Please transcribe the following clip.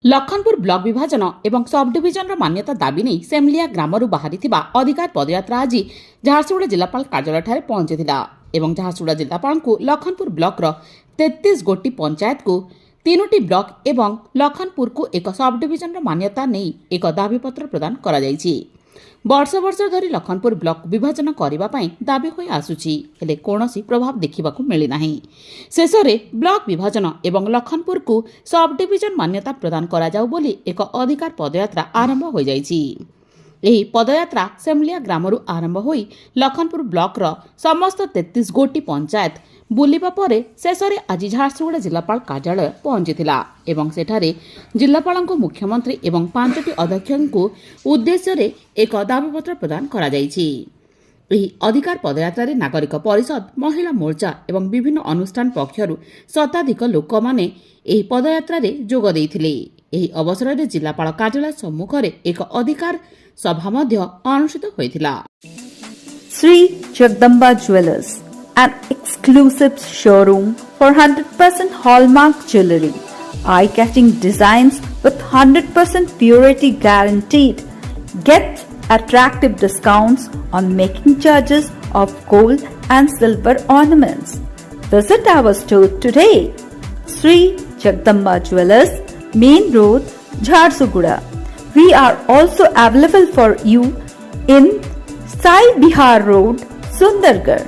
Lakhanpur block विभाजन एवं sub division मान्यता दाबी नहीं सेमलिया ग्रामरू बाहरी अधिकार पदयात्रा आज झारसुगुड़ा जिलापाल कार्यालय पहुंची एवं झारसुगुड़ा जिलापाल को लखनपुर ब्लॉक 33 गोटी पंचायत को 3टी ब्लॉक एवं लखनपुर को एक सब डिविजन मान्यता नहीं एक दाबीपत्र प्रदान करा जायछि। वर्ष वर्ष धरी लखनपुर ब्लॉक विभाजन करने दाबी हो आसुछि हेले कौनसी प्रभाव देखा मिलना। शेष में ब्लॉक विभाजन एवं लखनपुर को सब डिविजन मान्यता प्रदान करा जाऊ बोली एक अधिकार पदयात्रा आरंभ हो जायछि। यही पदयात्रा सेमलिया ग्रामरू आरंभ हो लखनपुर ब्लॉक समस्त 33 गोटी पंचायत बुलिबा परे शेष में आज झारसुगुड़ा जिलापाल कार्यालय पहुंचीथिला एवं सेठारे जिलापाल को मुख्यमंत्री एवं 5टी अध्यक्षों उद्देश्य रे एक दाबीपत्र प्रदान करा जायछि। ଏହି ଅଧିକାର ପଦଯାତ୍ରାରେ ନାଗରିକ ପରିଷଦ ମହିଳା ମୋର୍ଚ୍ଚା ଏବଂ ବିଭିନ୍ନ ଅନୁଷ୍ଠାନ ପକ୍ଷରୁ ଶତାଧିକ ଲୋକମାନେ ଏହି ପଦଯାତ୍ରାରେ ଯୋଗ ଦେଇଥିଲେ। ଏହି ଅବସରରେ ଜିଲ୍ଲାପାଳ କାର୍ଯ୍ୟାଳୟ ସମ୍ମୁଖରେ ଏକ ଅଧିକାର ସଭା ମଧ୍ୟ ଅନୁଷ୍ଠିତ ହୋଇଥିଲା। Sri Jagdamba Jewellers, an exclusive showroom for 100% hallmark jewelry, eye-catching designs with 100% purity guaranteed. Get attractive discounts on making charges of gold and silver ornaments. Visit our store today. Sri Jagdamba Jewellers, Main Road, Jharsuguda. We are also available for you in Sai Bihar Road, Sundargarh.